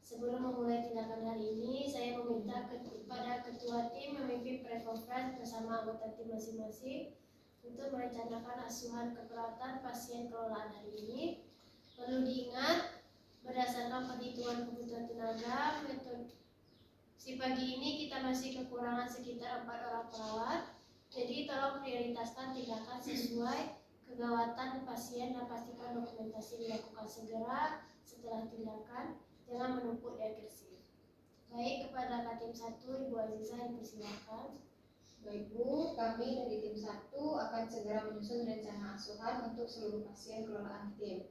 Sebelum memulai tindakan hari ini, saya meminta kepada Ketua Tim memimpin Prekonferensi bersama anggota tim masing-masing untuk merencanakan asuhan keperawatan pasien kelolaan hari ini. Perlu diingat, berdasarkan perhitungan kebutuhan tenaga, si pagi ini kita masih kekurangan sekitar 4 orang perawat. Jadi tolong prioritaskan tindakan sesuai kegawatan pasien dan pastikan dokumentasi dilakukan segera setelah tindakan. Jangan menumpuk di agresif. Baik, kepada Katim 1, Ibu Aziza, dipersilakan. Baik Bu, kami dari tim 1 akan segera menyusun rencana asuhan untuk seluruh pasien kelolaan tim.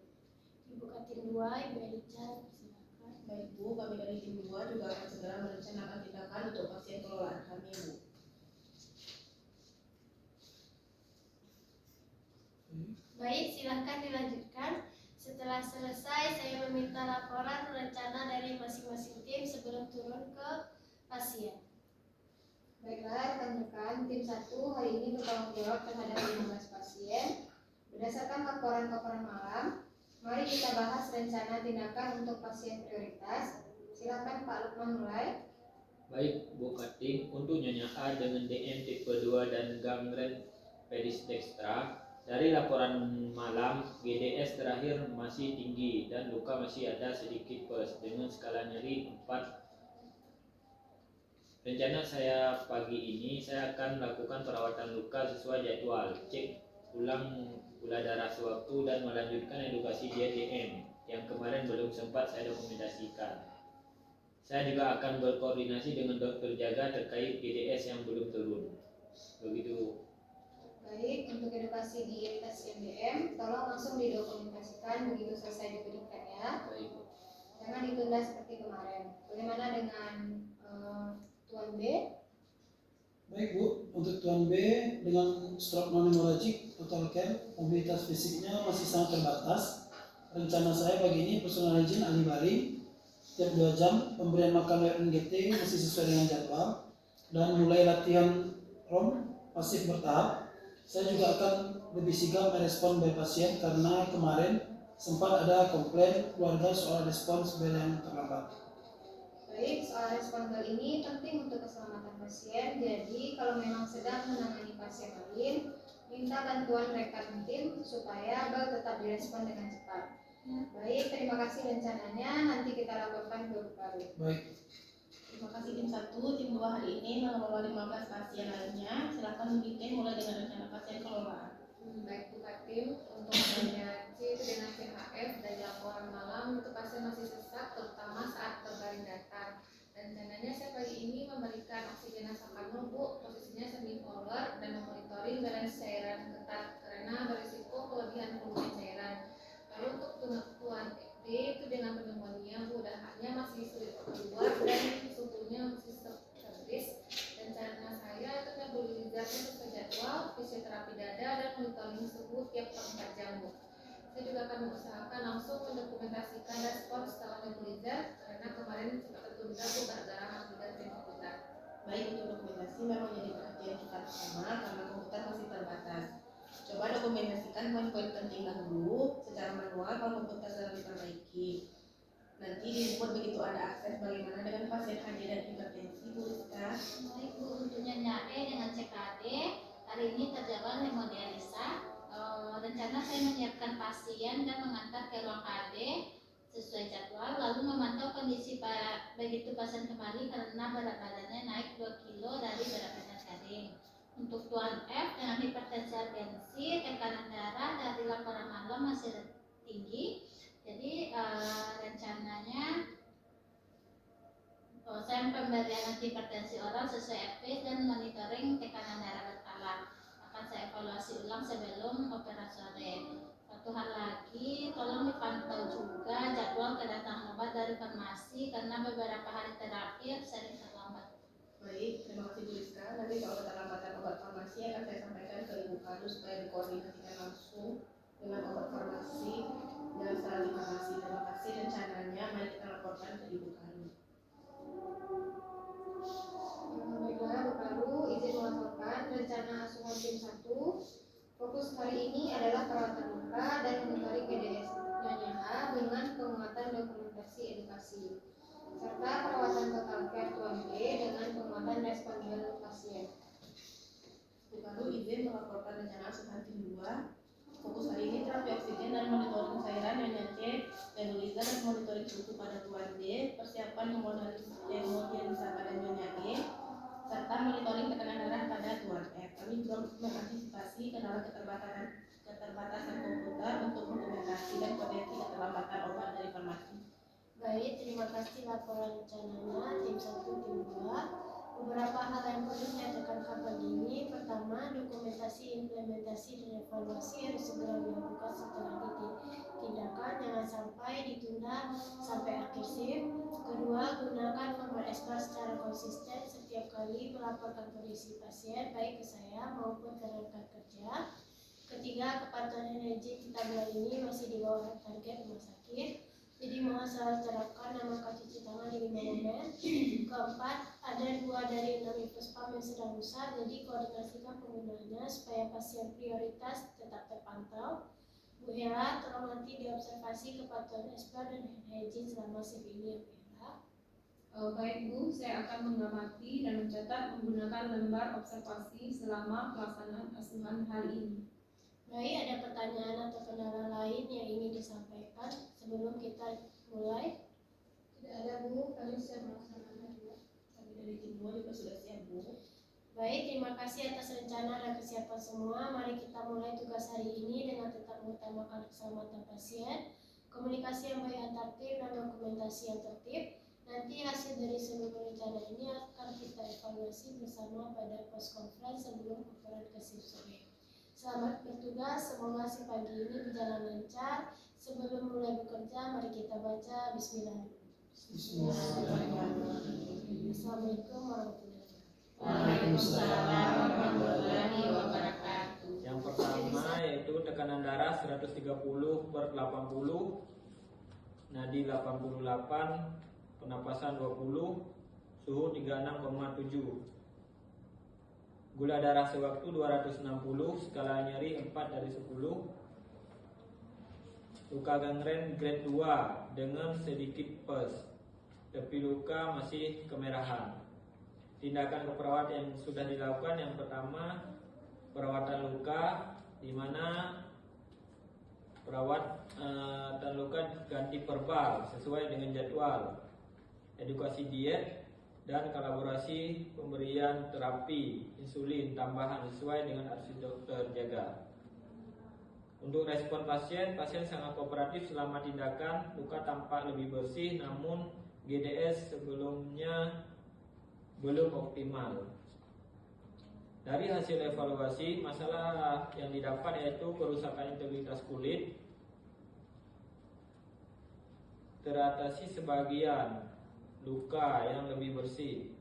Ibu Katim 2, Ibu Elica, silakan. Baik Bu, kami dari tim 2 juga akan segera merencanakan tindakan untuk pasien kelolaan kami Bu. Baik, silahkan dilanjutkan. Setelah selesai, saya meminta laporan rencana dari masing-masing tim sebelum turun ke pasien. Baiklah rekan-rekan, tim 1 hari ini bertanggung jawab terhadap 15 pasien. Berdasarkan laporan malam, mari kita bahas rencana tindakan untuk pasien prioritas. Silakan Pak Lukman mulai. Baik Bu Katim, untuk Nyonya A dengan DM tipe 2 dan gangren pedis dextra. Dari laporan malam, GDS terakhir masih tinggi dan luka masih ada sedikit plus dengan skala nyeri 4. Rencana saya pagi ini, saya akan melakukan perawatan luka sesuai jadwal, cek ulang gula darah sewaktu dan melanjutkan edukasi diet DM yang kemarin belum sempat saya dokumentasikan. Saya juga akan berkoordinasi dengan dokter jaga terkait GDS yang belum turun. Begitu. Baik, untuk edukasi di iritasi MDM, tolong langsung didokumentasikan begitu selesai diberikan ya. Baik. Jangan ditunda seperti kemarin. Bagaimana dengan Tuan B? Baik Bu, untuk Tuan B dengan stroke non-hemorrhagic total care, mobilitas fisiknya masih sangat terbatas. Rencana saya pagi ini personal hygiene ahli baring tiap 2 jam, pemberian makan NGT masih sesuai dengan jadwal, dan mulai latihan ROM pasif bertahap. Saya juga akan lebih sigap merespon by pasien karena kemarin sempat ada komplain keluarga soal respons bel yang terlambat. Baik, soal respon bel ini penting untuk keselamatan pasien. Jadi kalau memang sedang menangani pasien lain, minta bantuan rekan tim supaya bel tetap direspon dengan cepat. Baik, terima kasih rencananya. Nanti kita laporkan ke Bu Karu. Baik. Terima kasih tim 1, tim 2 hari ini mengelola 15 pasien lainnya. Silakan memimpin mulai dengan rencana pasien kelolaan. Baik Bu Katim, untuk adanya C itu dengan CHF dari laporan malam itu pasien masih sesak terutama saat berbaring datar. Rencananya saya pagi ini memberikan oksigenase penuh Bu, posisinya semi polar dan memonitoring balance cairan ketat karena berisiko kelebihan volume cairan. Lalu untuk Tuan D itu dengan pneumonia Bu, dahannya masih sulit keluar dan suhunya masih tergris. Rencana saya itu nebulizer sesuai jadwal, fisioterapi dada dan monitoring suhu tiap 4 jam Bu. Saya juga akan mengusahakan langsung mendokumentasikan respon setelah nebulizer karena kemarin sempat tertunda Bu gara-gara antigen tim komputer. Baik, untuk dokumentasi memang jadi perhatian kita bersama karena komputer masih terbatas. Coba dokumentasikan poin-poin penting dahulu secara manual kalau komputer sedang diperbaiki. Nanti di report begitu ada akses bagaimana dengan pasien HD dan hipertensi Bu Rizka. Baik Bu, untuk Nyonya E dengan CKD hari ini terjawab hemodialisa. Rencana saya menyiapkan pasien dan mengantar ke ruang KD sesuai jadwal, lalu memantau kondisi begitu pasien kembali karena berat badannya naik 2 kilo dari berat badan garing. Untuk Tuan F dengan hipertensi atensi, tekanan darah dari laporan malam masih tinggi. Jadi rencananya saya pemberian antihipertensi oral sesuai FP dan monitoring tekanan darah berkala. Akan saya evaluasi ulang sebelum operasi sore. Satu hal lagi, tolong dipantau juga jadwal kedatangan obat dari farmasi karena beberapa hari terakhir sering terlambat. Baik, terima kasih Bu Rizka. Nanti soal keterlambatan obat farmasi akan saya sampaikan ke Ibu Karu supaya dikoordinasikan langsung dengan obat farmasi dan saran farmasi. Terima kasih rencananya. Mari kita laporkan ke Ibu Karu. Baiklah Bu Karu, izin melaporkan rencana asuhan tim 1. Fokus hari ini adalah perawatan luka dan monitoring GDS Nyonya A dengan penguatan dokumentasi edukasi. responden pasien. Lalu izin melaporkan rencana asuhan tim 2. Fokus hari ini terapi oksigen dan monitoring cairan Nyonya C, nebulizer dan monitoring suhu pada Tuan D, persiapan hemodialisa pada Nyonya E, serta monitoring tekanan darah pada Tuan F. Kami juga mengantisipasi kendala keterbatasan komputer untuk dokumentasi dan koreksi keterlambatan obat dari farmasi. Baik, terima kasih laporan rencananya tim 1 tim 2. Beberapa hal yang perlu saya tekankan pagi ini. Pertama, dokumentasi, implementasi, dan evaluasi harus segera dilakukan setelah tindakan, jangan sampai ditunda sampai akhir shift. Kedua, gunakan format SBAR secara konsisten setiap kali melaporkan kondisi pasien, baik ke saya maupun ke rekan kerja. Ketiga, kepatuhan energi kita bulan ini masih di bawah target rumah sakit. Jadi mohon selalu terapkan nama cuci tangan di 5 momen. Keempat, ada 2 dari 6 infus-PAM yang sedang rusak, jadi koordinasikan penggunaannya supaya pasien prioritas tetap terpantau. Bu Hera, tolong nanti diobservasi kepatuhan SBAR dan hand hygiene selama shift ini ya Bu Hera. Baik Bu, saya akan mengamati dan mencatat menggunakan lembar observasi selama pelaksanaan asuhan hari ini. Baik, ada pertanyaan atau kendala lain yang ingin disampaikan sebelum kita mulai? Tidak ada Bu, kami siap melaksanakan. Kami dari tim 2 juga sudah siap Bu. Baik, terima kasih atas rencana dan kesiapan semua. Mari kita mulai tugas hari ini dengan tetap mengutamakan keselamatan pasien, komunikasi yang baik antar tim, dan dokumentasi yang tertib. Nanti hasil dari seluruh rencana ini akan kita evaluasi bersama pada post conference sebelum laporan ke shift sore. Selamat bertugas, semoga si pagi ini berjalan lancar. Sebelum mulai bekerja, mari kita baca Bismillah. Assalamualaikum warahmatullahi wabarakatuh. Waalaikumsalam warahmatullahi wabarakatuh. Yang pertama yaitu tekanan darah 130/80, nadi 88, pernapasan 20, suhu 36,7. Gula darah sewaktu 260, skala nyeri 4 dari 10. Luka gangren grade 2 dengan sedikit pus, tepi luka masih kemerahan. Tindakan keperawat yang sudah dilakukan, yang pertama perawatan luka, di mana perawat dan luka ganti perbal sesuai dengan jadwal, edukasi diet, dan kolaborasi pemberian terapi insulin tambahan sesuai dengan arsi dokter jaga. Untuk respon pasien sangat kooperatif selama tindakan. Luka tampak lebih bersih, namun GDS sebelumnya belum optimal. Dari hasil evaluasi, masalah yang didapat yaitu kerusakan integritas kulit, teratasi sebagian, luka yang lebih bersih.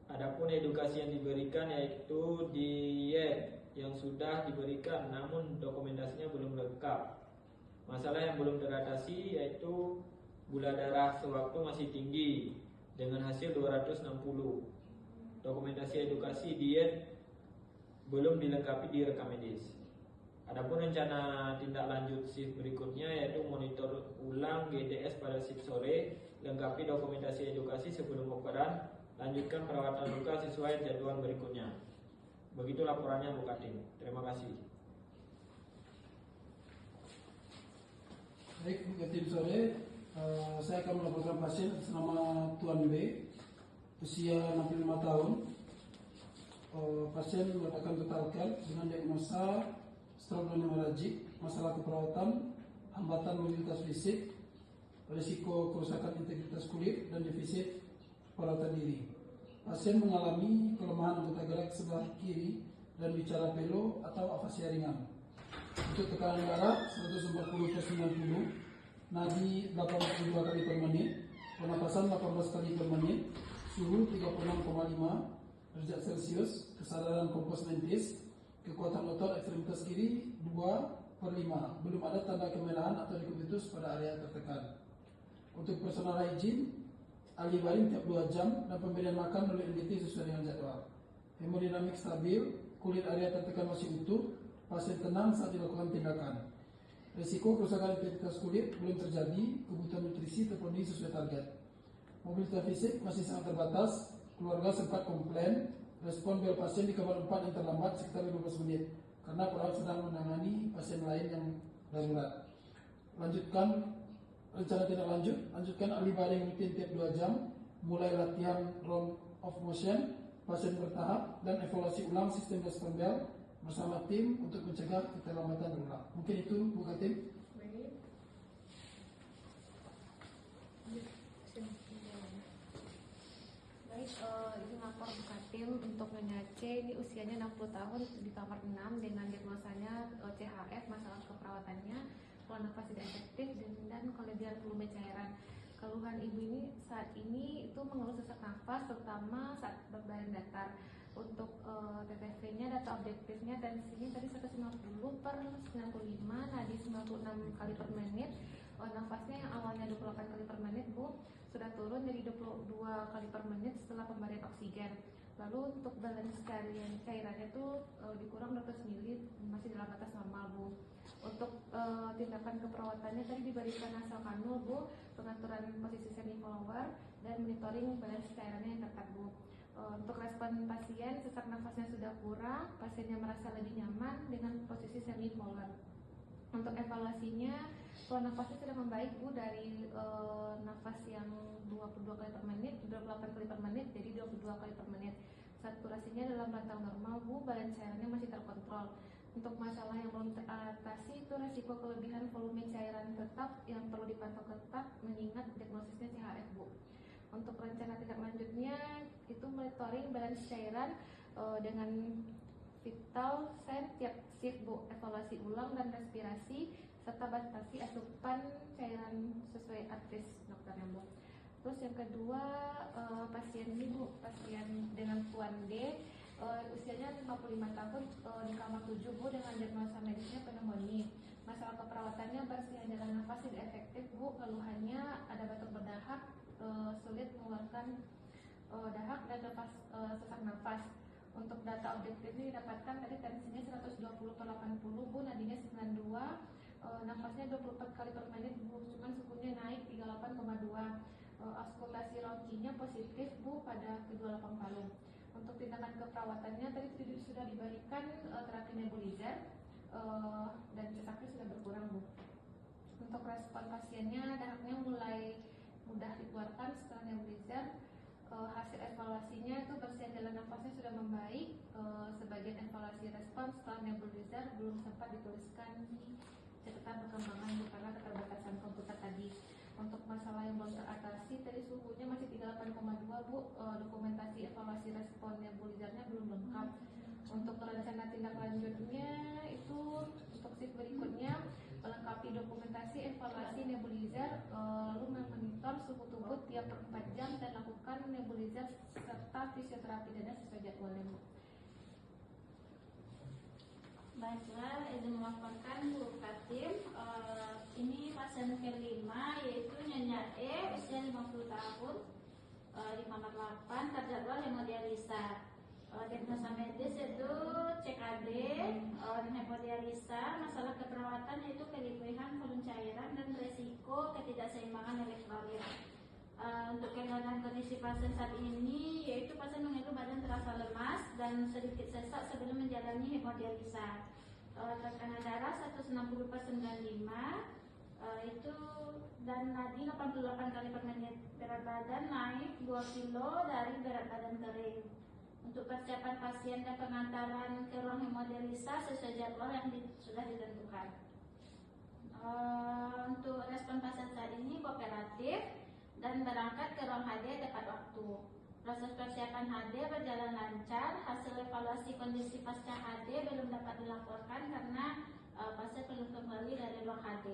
Adapun edukasi yang diberikan yaitu diet yang sudah diberikan, namun dokumentasinya belum lengkap. Masalah yang belum teratasi yaitu gula darah sewaktu masih tinggi dengan hasil 260. Dokumentasi edukasi diet belum dilengkapi di rekam medis. Adapun rencana tindak lanjut shift berikutnya yaitu monitor ulang GDS pada shift sore, lengkapi dokumentasi edukasi sebelum operan, lanjutkan perawatan luka sesuai jadwal berikutnya. Begitu laporannya Bu Kating. Terima kasih. Baik, Bu tim sore, saya akan melaporkan pasien atas nama Tuan B, usia 65 tahun. Pasien mendapatkan total care dengan diagnosa stroke non hemoragik, masalah keperawatan, hambatan mobilitas fisik, risiko kerusakan integritas kulit, dan defisit perawatan diri. Pasien mengalami kelemahan anggota gerak sebelah kiri dan bicara pelo atau afasia ringan. Untuk tekanan darah 140/90, nadi 82 kali per menit, pernapasan 18 kali per menit, suhu 36,5 derajat Celcius, kesadaran kompos mentis, kekuatan otot ekstremitas kiri 2/5, belum ada tanda kemerahan atau dekubitus pada area tertekan. Untuk personal hygiene, ahli baring tiap 2 jam dan pemberian makan oleh NDT sesuai dengan jadwal. Hemodinamik stabil, kulit area tertekan masih utuh, pasien tenang saat dilakukan tindakan. Risiko kerusakan integritas kulit belum terjadi, kebutuhan nutrisi terpenuhi sesuai target. Mobilitas fisik masih sangat terbatas, keluarga sempat komplain respon bel pasien di kamar 4 yang terlambat sekitar 15 menit karena perawat sedang menangani pasien lain yang darurat. Rencana tindak lanjut, lanjutkan ahli baring rutin tiap 2 jam, mulai latihan round of motion, pasien bertahap, dan evaluasi ulang sistem respon bel bersama tim untuk mencegah keterlambatan berulang. Mungkin itu Bu Katim. Baik. Baik, izin lapor Bukatim untuk Nyonya C. Ini usianya 60 tahun di kamar 6 dengan diagnosanya CHF, masalah keperawatannya, pola nafas tidak efektif dan kelebihan volume cairan. Keluhan ibu ini saat ini itu mengeluh sesak nafas, terutama saat berbaring datar. Untuk TTV-nya, data objektifnya tensinya tadi 150/95, nadi 96 kali per menit. Nafasnya yang awalnya 28 kali per menit Bu sudah turun jadi 22 kali per menit setelah pemberian oksigen. Lalu untuk balance cairannya itu dikurang 200 ml, masih dalam batas normal Bu. Untuk tindakan keperawatannya tadi diberikan nasal kanul Bu, pengaturan posisi semi follower dan monitoring balance cairannya yang ketat Bu. Untuk respon pasien, sesak nafasnya sudah kurang, pasiennya merasa lebih nyaman dengan posisi semi follower. Untuk evaluasinya, pola nafasnya sudah membaik Bu dari nafas yang 22 kali per menit, 28 kali per menit jadi 22 kali per menit. Saturasinya dalam rentang normal Bu, balance cairannya masih terkontrol. Untuk masalah yang belum teratasi itu resiko kelebihan volume cairan tetap yang perlu dipantau ketat mengingat diagnosisnya CHF Bu. Untuk rencana tindak lanjutnya itu monitoring balance cairan dengan vital sign tiap shift Bu, evaluasi ulang dan respirasi serta batasi asupan cairan sesuai advis dokternya Bu. Terus yang kedua pasien ini Bu, pasien dengan Tuan D, usianya 55 tahun, di kamar 7 Bu dengan diagnosa medisnya pneumonia. Masalah keperawatannya bersihan jalan nafas tidak efektif Bu, keluhannya ada batuk berdahak, sulit mengeluarkan dahak dan lepas sesak nafas. Untuk data objektif ini didapatkan tadi tensinya 120/80 Bu, nadinya 92, nafasnya 24 kali per menit Bu, cuman suhunya naik 38,2. Auskultasi ronkinya positif Bu pada kedua lapang paru. Untuk tindakan keperawatannya tadi sudah diberikan terapi nebulizer dan sesaknya sudah berkurang Bu. Untuk respon pasiennya, dahaknya mulai mudah dikeluarkan setelah nebulizer. Hasil evaluasinya itu bersihan jalan nafasnya sudah membaik. Sebagian evaluasi respon setelah nebulizer belum sempat dituliskan di catatan perkembangan Bu karena keterbatasan komputer tadi. Untuk masalah yang belum teratasi tadi suhunya masih 38,2 Bu, dokumentasi evaluasi respon nebulizernya belum lengkap. Untuk rencana tindak lanjutnya itu untuk shift berikutnya melengkapi dokumentasi evaluasi nebulizer, lalu memonitor suhu tubuh tiap 4 jam dan lakukan nebulizer serta fisioterapi dada sesuai jadwalnya Bu. Baiklah, izin melaporkan Bu Katim. Ini pasien kelima yaitu Nyonya E, usia 50 tahun, di kamar 8, terjadwal hemodialisa. Diagnosa medis itu CKD, hemodialisa, masalah keperawatan yaitu kelebihan volume cairan dan resiko ketidakseimbangan elektrolit. Untuk keadaan kondisi pasien saat ini yaitu pasien mengeluh badan terasa lemas dan sedikit sesak sebelum menjalani hemodialisa. Tekanan darah 160/95 itu dan nadi 88 kali per menit. Berat badan naik 2 kilo dari berat badan kering. Untuk persiapan pasien dan pengantaran ke ruang hemodialisa sesuai jadwal yang sudah ditentukan. Untuk respon pasien saat ini kooperatif dan berangkat ke ruang HD tepat waktu. Proses persiapan HD berjalan lancar. Hasil evaluasi kondisi pasca HD belum dapat dilaporkan karena pasien belum kembali dari ruang HD.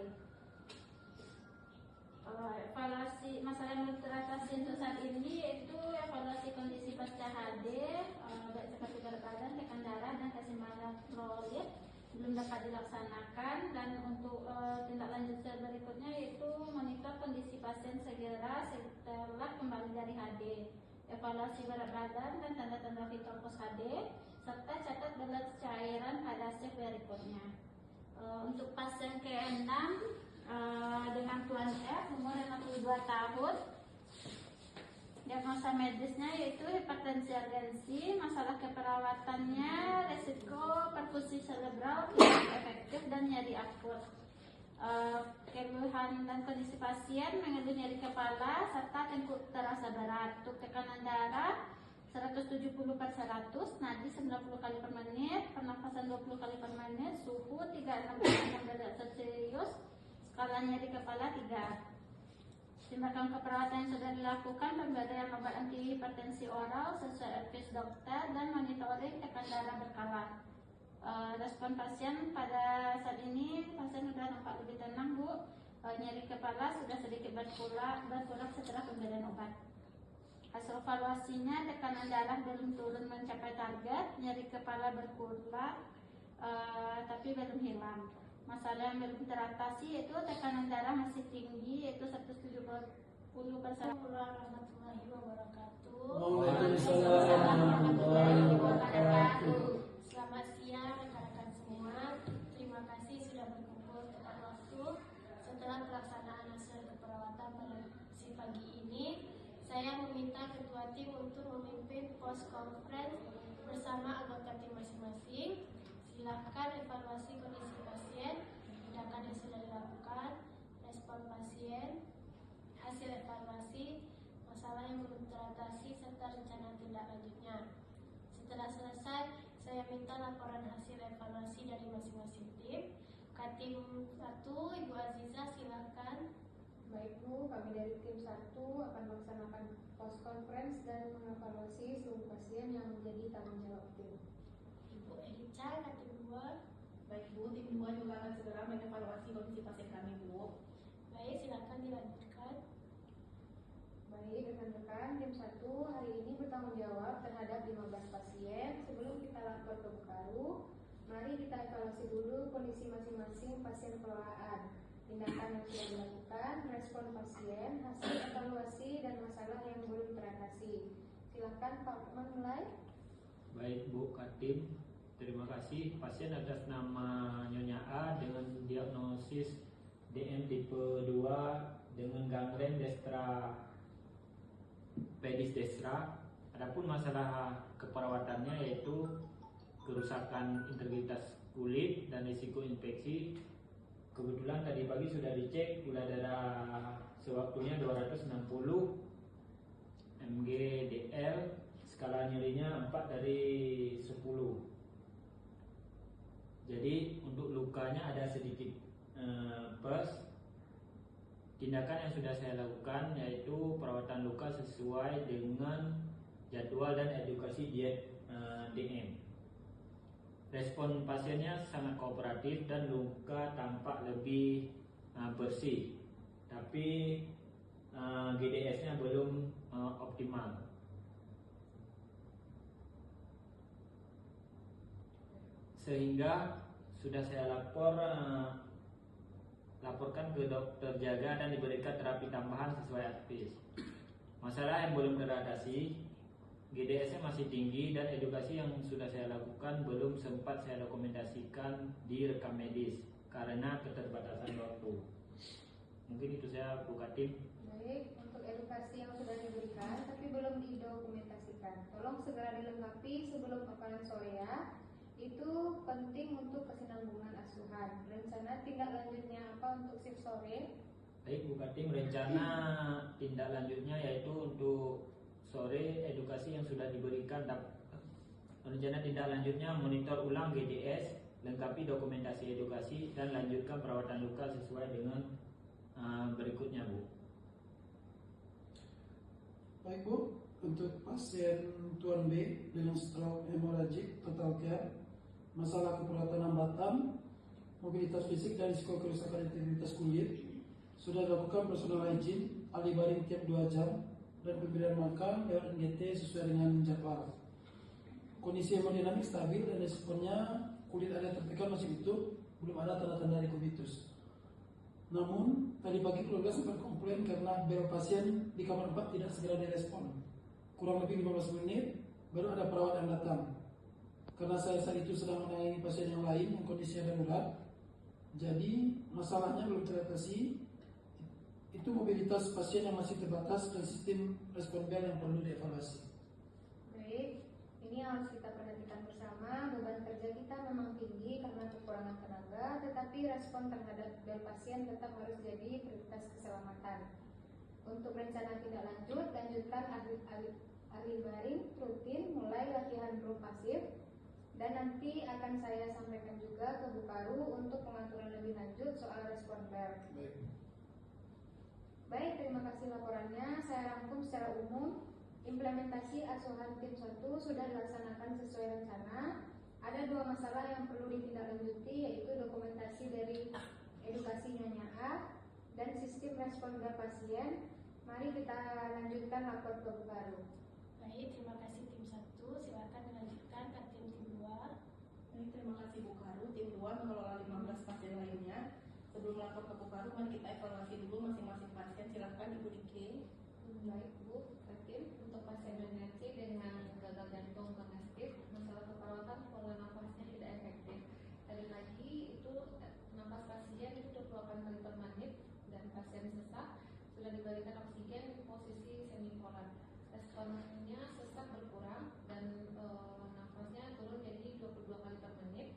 Evaluasi masalah yang belum teratasi untuk saat ini yaitu evaluasi kondisi pasca HD, baik seperti berat badan, tekanan darah, dan keseimbangan elektrolit belum dapat dilaksanakan. Dan untuk tindak lanjut berikutnya yaitu monitor kondisi pasien segera setelah kembali dari HD, evaluasi berat badan dan tanda-tanda vital post HD, serta catat balance cairan pada shift berikutnya. Untuk pasien ke-6 dengan Tuan F, umur 52 tahun, Diagnosa medisnya yaitu hipertensi urgensi, masalah keperawatannya, resiko perfusi cerebral tidak efektif dan nyeri akut. Keluhan dan kondisi pasien mengeluh nyeri kepala serta tengkuk terasa berat. Untuk tekanan darah 170/100, nadi 90 kali per menit, pernafasan 20 kali per menit, suhu 36,6 derajat Celcius, skala nyeri kepala 3. Tindakan keperawatan yang sudah dilakukan, pemberian obat anti hipertensi oral sesuai advice dokter dan monitoring tekan darah berkala. Respon pasien pada saat ini, pasien sudah nampak lebih tenang, Bu. Nyeri kepala sudah sedikit berkurang setelah pemberian obat. Hasil evaluasinya, tekanan darah belum turun mencapai target, nyeri kepala berkurang tapi belum hilang. Masalah yang belum teratasi yaitu tekanan darah masih tinggi, yaitu 170/100. Assalamualaikum warahmatullahi wabarakatuh. Waalaikumsalam warahmatullahi wabarakatuh. Selamat siang rekan-rekan semua. Terima kasih sudah berkumpul tepat waktu. Setelah pelaksanaan hasil keperawatan pada si pagi ini, saya meminta ketua tim untuk memimpin post conference bersama anggota tim masing-masing. Silakan evaluasi kondisi pasien, tindakan yang sudah dilakukan, respon pasien, hasil evaluasi, masalah yang belum teratasi, serta rencana tindak lanjutnya. Setelah selesai, saya minta laporan hasil evaluasi dari masing-masing tim. Katim 1, Ibu Aziza, silakan. Baik Bu, kami dari tim 1 akan melaksanakan post conference dan mengevaluasi seluruh pasien yang menjadi tanggung jawab tim. Ibu Erica, Katim 2. Baik Bu, tim 2 juga akan segera mengevaluasi kondisi pasien kami Bu. Baik, silakan dilanjutkan. Baik rekan-rekan, tim 1 hari ini bertanggung jawab terhadap 15 pasien. Sebelum kita lapor ke Bukaru, mari kita evaluasi dulu kondisi masing-masing pasien kelolaan, tindakan yang sudah dilakukan, respon pasien, hasil evaluasi, dan masalah yang belum teratasi. Silakan Pak Lukman mulai. Baik Bu Katim, terima kasih. Pasien atas nama Nyonya A dengan diagnosis DM tipe 2 dengan gangren destra pedis destra. Adapun masalah keperawatannya yaitu kerusakan integritas kulit dan risiko infeksi. Kebetulan tadi pagi sudah dicek gula darah sewaktunya 260 mg/dl, skala nyerinya 4/10. Jadi untuk lukanya ada sedikit pes. Tindakan yang sudah saya lakukan yaitu perawatan luka sesuai dengan jadwal dan edukasi diet DM. Respon pasiennya sangat kooperatif dan luka tampak lebih bersih, tapi GDS-nya belum optimal. Sehingga sudah saya laporkan ke dokter jaga dan diberikan terapi tambahan sesuai advice. Masalah yang belum teratasi, GDS-nya masih tinggi dan edukasi yang sudah saya lakukan belum sempat saya dokumentasikan di rekam medis karena keterbatasan waktu. Mungkin itu saya buka tim. Baik, untuk edukasi yang sudah diberikan tapi belum didokumentasikan, tolong segera dilengkapi sebelum paparan sore ya. Itu penting untuk kesinambungan asuhan. Rencana tindak lanjutnya apa untuk shift sore? Baik Bu Katim, rencana tindak lanjutnya yaitu untuk sore edukasi yang sudah diberikan. Rencana tindak lanjutnya monitor ulang GDS, lengkapi dokumentasi edukasi, dan lanjutkan perawatan luka sesuai dengan berikutnya Bu. Baik Bu, untuk pasien Tuan B dengan stroke hemoragik total care, masalah keperawatan hambatan, mobilitas fisik dan risiko kerusakan integritas kulit, sudah dilakukan personal hygiene, ahli baring tiap 2 jam, dan pemberian makan lewat NGT sesuai dengan jadwal. Kondisi hemodinamik stabil dan responnya kulit area tertekan masih utuh, belum ada tanda-tanda rikubitus. Namun, tadi pagi keluarga sempat komplain karena bel pasien di kamar 4 tidak segera direspon. Kurang lebih 15 menit, baru ada perawat yang datang. Karena saya saat itu sedang menangani pasien yang lain yang kondisinya darurat, jadi masalahnya belum teratasi. Itu itu mobilitas pasien yang masih terbatas dan sistem respon bel yang perlu dievaluasi. Baik, ini yang harus kita perhatikan bersama. Beban kerja kita memang tinggi karena kekurangan tenaga, tetapi respon terhadap bel pasien tetap harus jadi prioritas keselamatan. Untuk rencana tindak lanjut, lanjutkan ahli baring rutin mulai latihan bro pasif, dan nanti akan saya sampaikan juga ke Bu Karu untuk pengaturan lebih lanjut soal respon bel. Baik, terima kasih laporannya. Saya rangkum secara umum. Implementasi asuhan tim 1 sudah dilaksanakan sesuai rencana. Ada 2 masalah yang perlu ditindaklanjuti, yaitu dokumentasi dari edukasi Nyonya A dan sistem respon bel pasien. Mari kita lanjutkan lapor ke Bu Karu. Baik, terima kasih tim 1. Silakan dilanjutkan ke tim 2. Baik, terima kasih Bu Karu. Tim 2 mengelola 15 pasien lainnya. Sebelum melapor ke Bu Karu, mari kita evaluasi dulu masing-masing pasien. Silakan Ibu Diki. Baik Bu, tim untuk pasien dengan C dengan gagal jantung kongestif, masalah keperawatan pola nafasnya tidak efektif. Tadi lagi itu nafas pasien itu 28 kali per menit dan pasien sesak sudah diberikan oksigen di posisi semipolar. Responnya sesak berkurang dan nafasnya turun jadi 22 kali per menit.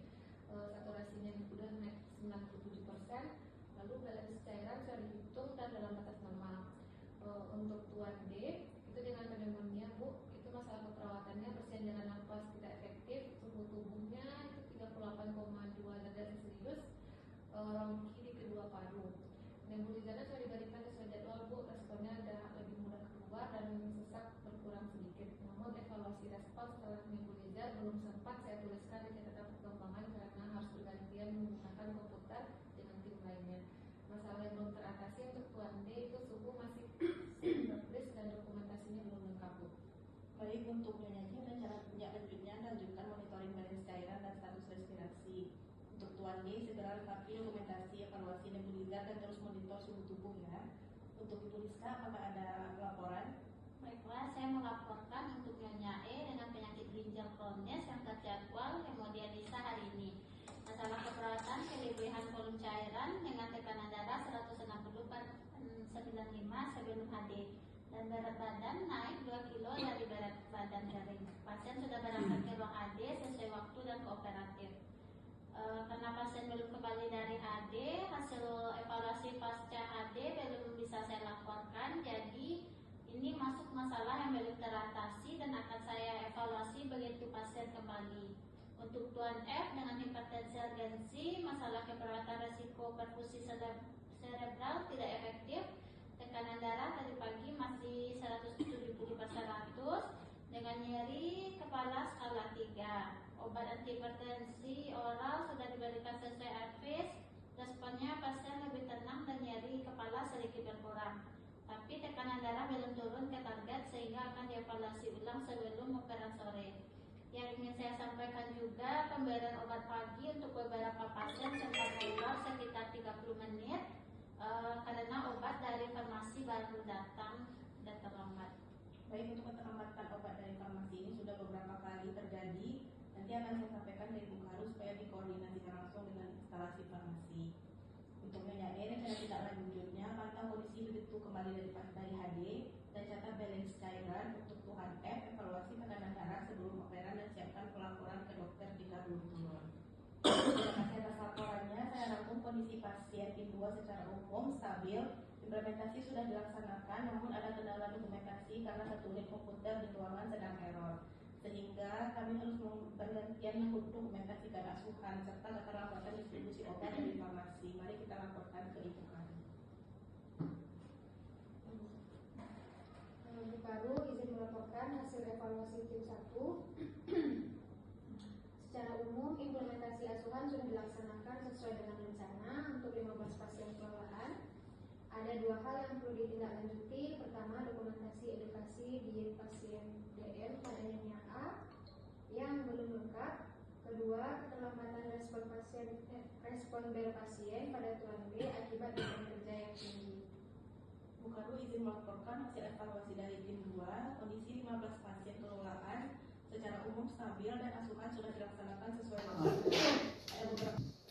Saturasinya sudah naik 97%. Lalu balance cairan sudah dihitung dan dalam batas normal. Untuk tuan D itu dengan pneumonia Bu, itu masalah keperawatannya pasien dengan nafas tidak efektif, suhu tubuhnya itu 38,2 derajat Celcius, rongki di kedua paru. Nebulizernya sudah diberikan sesuai jadwal Bu, responnya ada lebih mudah keluar dan sesak berkurang sedikit. Namun evaluasi respon setelah nebulizer belum sempat saya tuliskan di catatan perkembangan karena harus bergantian menggunakan komputer dengan tim lainnya. Masalah yang belum teratasi untuk tuan D itu suhu masih berkris dan dokumentasinya belum lengkap Bu. Baik, untuk Nyonya J, rencana tindak lanjutnya lanjutkan monitoring balance cairan dan status respirasi. Untuk tuan D, segera lengkapi dokumentasi, evaluasi nebulizer dan terus monitor suhu tubuh ya. Untuk Ibu Rizka, apakah ada laporan? Baiklah, saya melaporkan untuk Nyonya E dengan penyakit ginjal kronis yang terjadwal hemodialisa hari ini. Masalah keperawatan kelebihan volume cairan dengan tekanan darah 160/95 sebelum HD dan berat badan naik 2 kilo dari berat badan garing. Pasien sudah berangkat ke ruang AD sesuai waktu dan kooperatif. Karena pasien belum kembali dari HD, hasil evaluasi pasca HD belum bisa saya laporkan, jadi ini masuk masalah yang belum teratasi dan akan saya evaluasi begitu pasien kembali. Untuk tuan F dengan hipertensi urgensi, masalah keperawatan resiko perfusi cerebral tidak efektif, tekanan darah tadi pagi masih 170/100 dengan nyeri kepala skala 3. Obat antihipertensi oral sudah diberikan sesuai advis. Responnya pasien lebih tenang dan nyeri kepala sedikit berkurang. Tapi tekanan darah belum turun ke target sehingga akan dievaluasi ulang sebelum operan sore. Yang ingin saya sampaikan juga, pemberian obat pagi untuk beberapa pasien sempat keluar sekitar 30 menit karena obat dari farmasi baru datang dan terlambat. Baik, untuk keterlambatan obat dari farmasi ini sudah beberapa kali terjadi. Nanti akan saya sampaikan dari Bu Karu supaya dikoordinasikan langsung dengan instalasi farmasi. Untuk Nyonya E, rencana tindak lanjutnya pantau kondisi begitu kembali dari HD dan catat balance cairan. Untuk tuan F, evaluasi tekanan darah sebelum operan dan siapkan pelaporan ke dokter jika belum turun. Terima kasih atas laporannya. Saya rangkum kondisi pasien tim 2 secara umum stabil. Implementasi sudah dilaksanakan, namun ada kendala dokumentasi karena satu unit komputer di ruangan sedang error, sehingga kami harus bergantian mendokumentasikan asuhan serta keterlambatan distribusi obat dari farmasi. Mari kita laporkan ke Ibu Karu. Bu Karu izin melaporkan hasil evaluasi tim 1. Secara umum, implementasi asuhan sudah dilaksanakan sesuai dengan rencana untuk 15 pasien kelolaan. Ada 2 hal yang perlu ditindaklanjuti. Pertama, dokumentasi edukasi diet pasien DM pada Nyonya A yang belum lengkap. Kedua, keterlambatan respon bel pasien pada tuan B akibat beban kerja yang tinggi. Bu Karu izin melaporkan hasil evaluasi dari tim 2. Kondisi 15 pasien kelolaan secara umum stabil dan asuhan sudah dilaksanakan sesuai dengan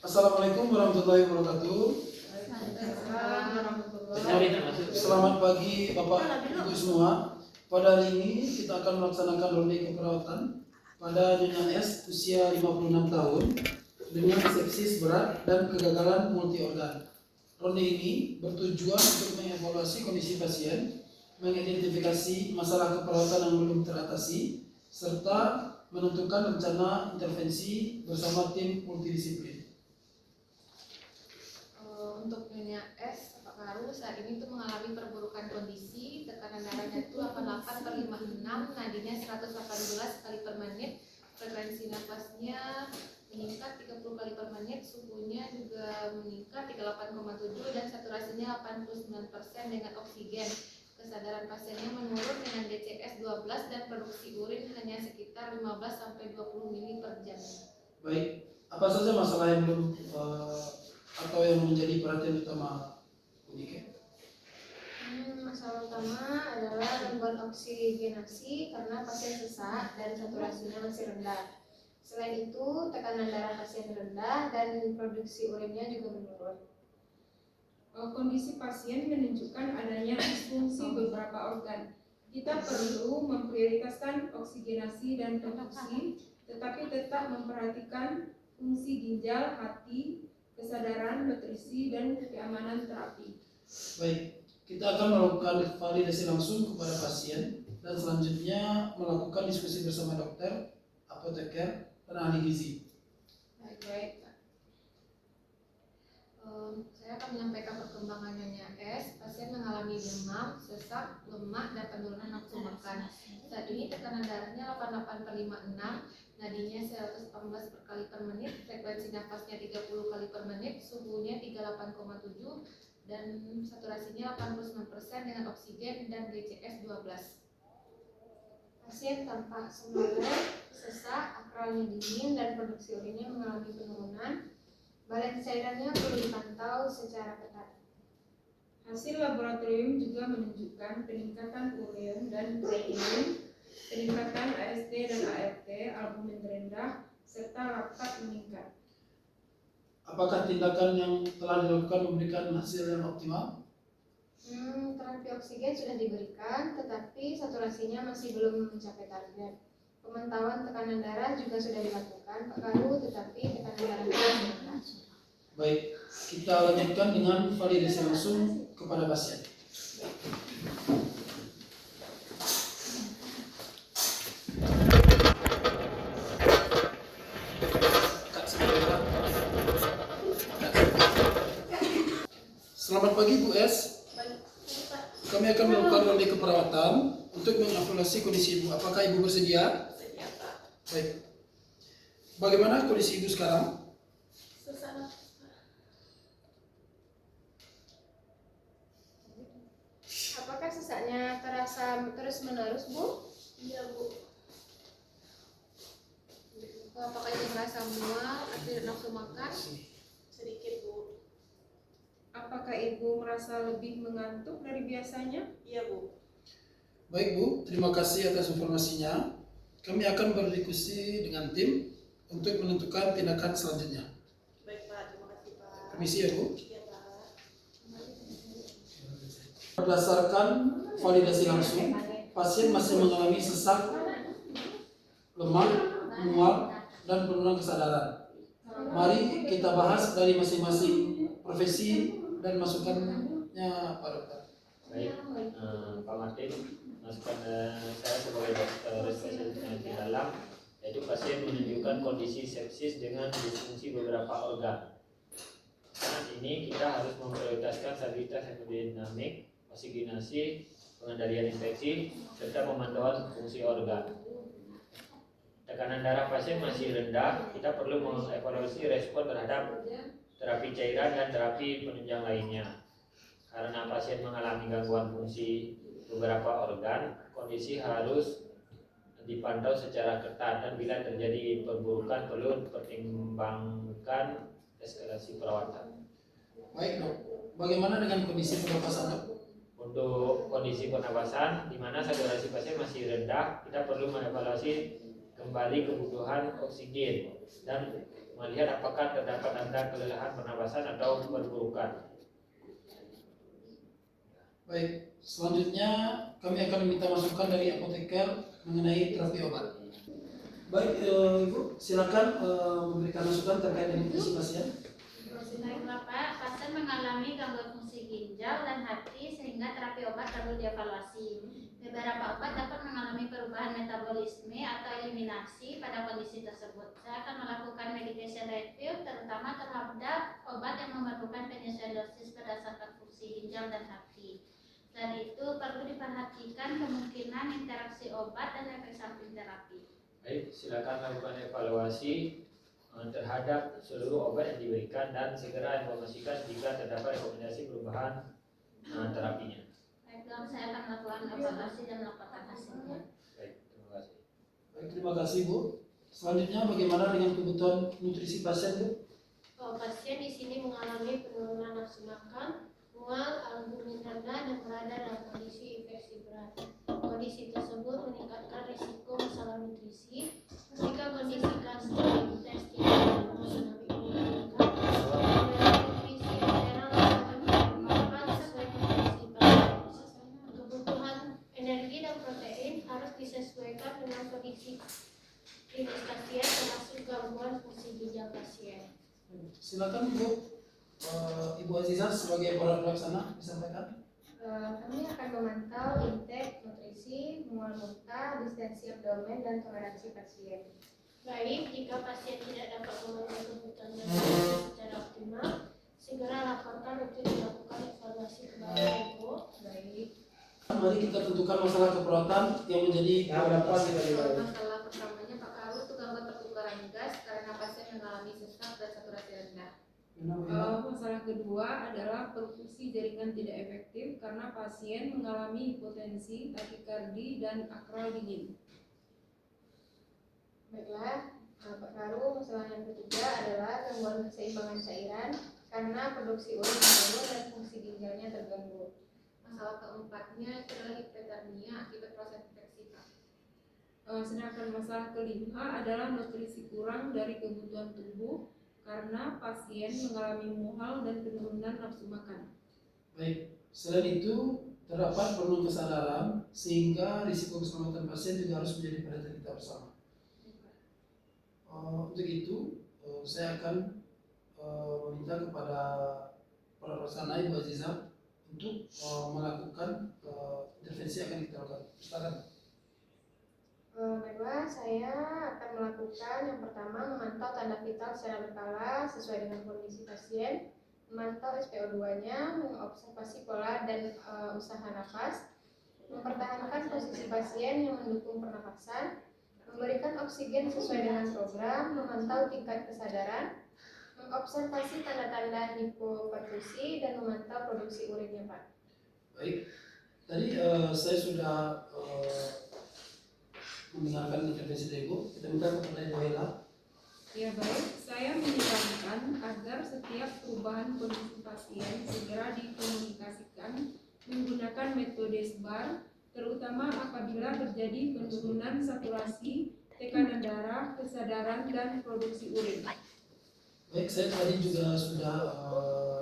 Assalamualaikum warahmatullahi wabarakatuh. Sorry, tak masuk. selamat pagi Bapak Ibu semua. Pada hari ini kita akan melaksanakan ronde keperawatan pada Nyonya S usia 56 tahun dengan sepsis berat dan kegagalan multi organ. Ronde ini bertujuan untuk mengevaluasi kondisi pasien, mengidentifikasi masalah keperawatan yang belum teratasi, serta menentukan rencana intervensi bersama tim multidisiplin. Untuk Nyonya S, Pak Karu saat ini tuh mengalami perburukan kondisi, tekanan darahnya itu 88/56, nadinya 118 kali per menit, frekuensi nafasnya meningkat 30 kali per menit, suhunya juga meningkat 38,7 dan saturasinya 89% dengan oksigen. Kesadaran pasiennya menurun dengan DCS 12 dan produksi urin hanya sekitar 15-20 ml per jam. Baik, apa saja masalah yang belum atau yang menjadi perhatian utama Unike? Masalah utama adalah gangguan oksigenasi karena pasien sesak dan saturasinya masih rendah. Selain itu, tekanan darah pasien rendah dan produksi urinnya juga menurun. Kondisi pasien menunjukkan adanya disfungsi beberapa organ. Kita perlu memprioritaskan oksigenasi dan produksi, tetapi tetap memperhatikan fungsi ginjal, hati, kesadaran, nutrisi, dan keamanan terapi. Baik, kita akan melakukan validasi langsung kepada pasien dan selanjutnya melakukan diskusi bersama dokter, apoteker, dan ahli gizi. Baik. Saya akan menyampaikan perkembangan Nyonya S. Pasien mengalami demam, sesak, lemak, dan penurunan nafsu makan. Saat ini tekanan darahnya 88/56, nadinya 114 per kali per menit, frekuensi nafasnya 30 kali per menit, suhunya 38,7 dan saturasinya 89% dengan oksigen dan DCS 12. Pasien tampak semangat, sesak, akralnya dingin, dan produksi urinnya mengalami penurunan. Balance cairannya perlu dipantau secara ketat. Hasil laboratorium juga menunjukkan peningkatan urin dan kreatinin, peningkatan AST dan ALT, albumin rendah, serta laktat meningkat. Apakah tindakan yang telah dilakukan memberikan hasil yang optimal? Terapi oksigen sudah diberikan, tetapi saturasinya masih belum mencapai target. Pemantauan tekanan darah juga sudah dilakukan, Pak Karu, tetapi tekanan darahnya masih rendah. Baik, kita lanjutkan dengan validasi langsung kepada pasien. Selamat pagi Bu S. Kami akan melakukan ronde keperawatan untuk mengevaluasi kondisi Ibu. Apakah Ibu bersedia? Sedia, Pak. Baik. Bagaimana kondisi Ibu sekarang? Sesak. Apakah sesaknya terasa terus-menerus, Bu? Iya, Bu. Apakah Ibu merasa mual, tidak nafsu makan? Sedikit, Bu. Apakah ibu merasa lebih mengantuk dari biasanya? Iya, Bu. Baik Bu, terima kasih atas informasinya. Kami akan berdiskusi dengan tim untuk menentukan tindakan selanjutnya. Baik, Pak. Terima kasih, Pak. Permisi ya Bu. Iya, Pak. Berdasarkan validasi langsung, pasien masih mengalami sesak, lemah, mual, dan penurunan kesadaran. Mari kita bahas dari masing-masing profesi dan masukannya Pak Dokter. Baik, Pak Martin, masukan saya sebagai dokter spesialis penyakit dalam, yaitu pasien menunjukkan kondisi sepsis dengan disfungsi beberapa organ. Saat ini kita harus memprioritaskan stabilitas hemodinamik, oksigenasi, pengendalian infeksi, serta pemantauan fungsi organ. Tekanan darah pasien masih rendah, kita perlu mengevaluasi respon terhadap terapi cairan dan terapi penunjang lainnya. Karena pasien mengalami gangguan fungsi beberapa organ, kondisi harus dipantau secara ketat dan bila terjadi perburukan perlu pertimbangkan eskalasi perawatan. Baik Dok, bagaimana dengan kondisi pernapasan Dok? Untuk kondisi pernapasan, di mana saturasi pasien masih rendah, kita perlu mengevaluasi kembali kebutuhan oksigen dan melihat apakah terdapat tanda kelelahan pernapasan atau perburukan. Baik, selanjutnya kami akan meminta masukan dari apoteker mengenai terapi obat. Baik, Ibu, silakan memberikan masukan terkait dengan kondisi pasien. Baiklah Pak, pasien mengalami gangguan fungsi ginjal dan hati sehingga terapi obat perlu dievaluasi. Beberapa obat dapat mengalami perubahan metabolisme atau eliminasi pada kondisi tersebut. Saya akan melakukan medication review terutama terhadap obat yang memerlukan penyesuaian dosis berdasarkan fungsi ginjal dan hati. Dan itu perlu diperhatikan kemungkinan interaksi obat dan efek samping terapi. Baik, silakan lakukan evaluasi terhadap seluruh obat yang diberikan dan segera informasikan jika terdapat rekomendasi perubahan terapinya. Baiklah, saya akan melakukan evaluasi dan melaporkan hasilnya. Baik, terima kasih. Baik, terima kasih Bu. Selanjutnya bagaimana dengan kebutuhan nutrisi pasien Bu? Pasien di sini mengalami penurunan nafsu makan, mual, albumin rendah, dan berada dalam kondisi infeksi berat. Kondisi tersebut meningkatkan risiko masalah nutrisi. Jika kondisi gastro intestinal dan fungsional ibu meningkat, nutrisi mineral akan diperlukan sesuai kondisi pasien. Kebutuhan energi dan protein harus disesuaikan dengan kondisi klinis pasien, termasuk gangguan fungsi ginjal pasien. Silakan Bu, Ibu Aziza sebagai peran pelaksana disampaikan. Kami akan memantau intake nutrisi, mual muntah, distensi abdomen, dan toleransi pasien. Baik, jika pasien tidak dapat memenuhi kebutuhan nutrisi secara optimal, segera laporkan untuk dilakukan evaluasi kembali, Ibu. Baik. Mari kita tentukan masalah keperawatan yang menjadi prioritas. Masalah pertamanya Pak Karu itu gangguan pertukaran gas karena pasien mengalami sesak dan saturasi rendah. Masalah kedua adalah perfusi jaringan tidak efektif karena pasien mengalami hipotensi, takikardi, dan akral dingin. Baiklah, Pak Karu, masalah yang ketiga adalah gangguan keseimbangan cairan karena produksi urin menurun dan fungsi ginjalnya terganggu. Masalah keempatnya itu adalah hipertermia akibat proses infeksi, Pak. Sedangkan masalah kelima adalah nutrisi kurang dari kebutuhan tubuh karena pasien mengalami mual dan penurunan nafsu makan. Baik, selain itu terdapat penurunan kesadaran sehingga risiko keselamatan pasien juga harus menjadi perhatian kita bersama. Untuk itu saya akan meminta kepada para pelaksana Ibu Aziza untuk melakukan intervensi yang akan kita lakukan. Silakan. Baiklah, saya akan melakukan yang pertama memantau tanda vital secara berkala sesuai dengan kondisi pasien, memantau SpO2-nya, mengobservasi pola dan usaha nafas, mempertahankan posisi pasien yang mendukung pernafasan, memberikan oksigen sesuai dengan program, memantau tingkat kesadaran, mengobservasi tanda-tanda hipoperfusi, dan memantau produksi urinnya, Pak. Baik, tadi saya sudah mendengarkan intervensi dari Ibu. Kita minta kepada Ibu Hela. Ya baik, saya menyarankan agar setiap perubahan kondisi pasien segera dikomunikasikan menggunakan metode SBAR, terutama apabila terjadi penurunan saturasi, tekanan darah, kesadaran, dan produksi urin. Baik, saya tadi juga sudah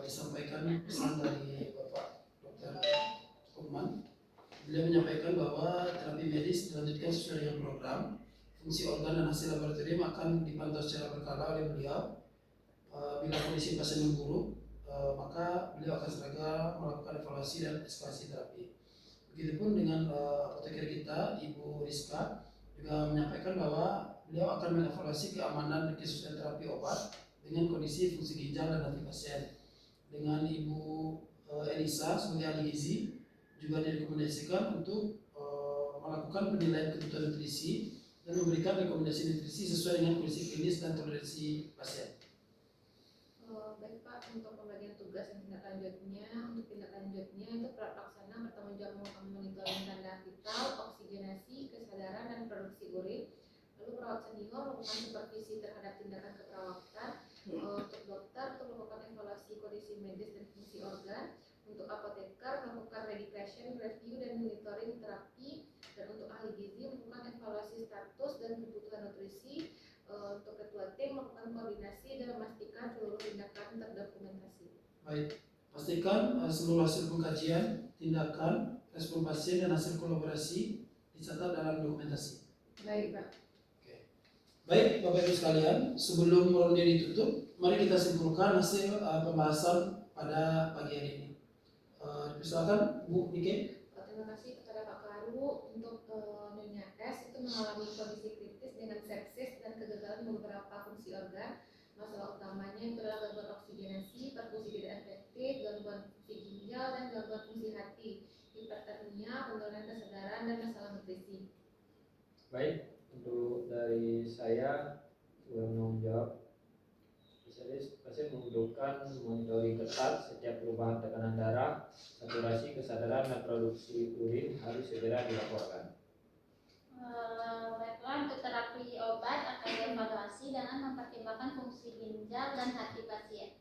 disampaikan pesan dari Bapak Dr. Hukman. Beliau menyampaikan bahwa terapi medis dilanjutkan sesuai dengan program. Fungsi organ dan hasil laboratorium akan dipantau secara berkala oleh beliau. Bila kondisi pasien memburuk, maka beliau akan segera melakukan evaluasi dan eskalasi terapi. Begitupun dengan apoteker kita, Ibu Rizka, juga menyampaikan bahwa beliau akan mengevaluasi keamanan dan kesesuaian terapi obat dengan kondisi fungsi ginjal dan hati pasien. Dengan Ibu Elisa sebagai ahli gizi juga direkomendasikan untuk melakukan penilaian kebutuhan nutrisi dan memberikan rekomendasi nutrisi sesuai dengan kondisi klinis dan toleransi pasien. Baik Pak, untuk pembagian tugas dan tindak lanjutnya, itu pelaksana bertanggung jawab memonitoring tanda vital, oksigenasi, kesadaran, dan produksi urin. Lalu perawat senior melakukan supervisi terhadap tindakan keperawatan. Untuk dokter untuk melakukan evaluasi kondisi medis dan fungsi organ. Untuk apoteker melakukan medication review dan monitoring terapi, dan untuk ahli gizi melakukan evaluasi status dan kebutuhan nutrisi. Untuk ketua tim melakukan koordinasi dan memastikan seluruh tindakan terdokumentasi. Baik, Pastikan seluruh hasil pengkajian, tindakan, respon pasien dan hasil kolaborasi dicatat dalam dokumentasi. Baik, Pak. Baik, Bapak Ibu sekalian, sebelum ronde ditutup, mari kita simpulkan hasil pembahasan pada pagi hari ini. Silakan Bu Nike. Terima kasih kepada Pak Karu untuk Nyonya S itu mengalami kondisi kritis dengan sepsis dan kegagalan beberapa fungsi organ. Masalah utamanya itu adalah gangguan oksigenasi, perfusi tidak efektif, gangguan fungsi ginjal, dan gangguan fungsi hati, hipertermia, penurunan kesadaran, dan masalah nutrisi. Baik, untuk dari saya menanggung jawab spesialis pasien membutuhkan monitoring ketat setiap perubahan tekanan darah, saturasi, kesadaran, dan produksi urin harus segera dilaporkan. Baiklah, untuk terapi obat akan dievaluasi dengan mempertimbangkan fungsi ginjal dan hati pasien.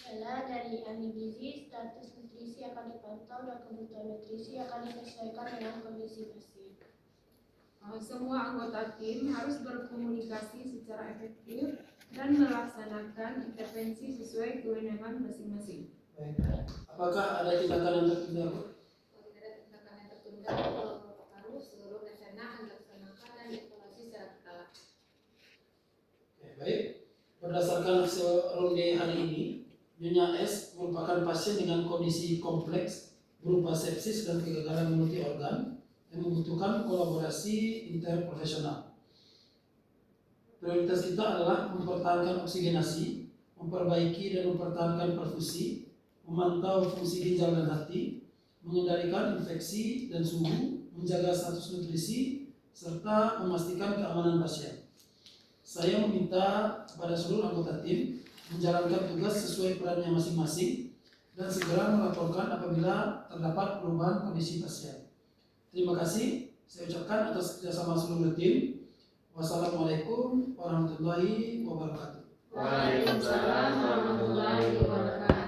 Adalah dari ahli gizi, status nutrisi akan dipantau dan kebutuhan nutrisi akan disesuaikan dengan kondisi pasien. Semua anggota tim harus berkomunikasi secara efektif dan melaksanakan intervensi sesuai kewenangan masing-masing. Baik. Apakah ada tindakan yang tertunda? Kalau tidak ada tindakan yang tertunda, Pak Karu seluruh rencana akan dilaksanakan dan dievaluasi secara berkala. Baik. Berdasarkan hasil ronde hari ini, Nyonya S merupakan pasien dengan kondisi kompleks berupa sepsis dan kegagalan multi organ yang membutuhkan kolaborasi interprofesional. Prioritas kita adalah mempertahankan oksigenasi, memperbaiki dan mempertahankan perfusi, memantau fungsi ginjal dan hati, mengendalikan infeksi dan suhu, menjaga status nutrisi, serta memastikan keamanan pasien. Saya meminta kepada seluruh anggota tim menjalankan tugas sesuai perannya masing-masing dan segera melaporkan apabila terdapat perubahan kondisi pasien. Terima kasih saya ucapkan atas kerjasama seluruh tim. Wassalamualaikum warahmatullahi wabarakatuh. Waalaikumsalam warahmatullahi wabarakatuh.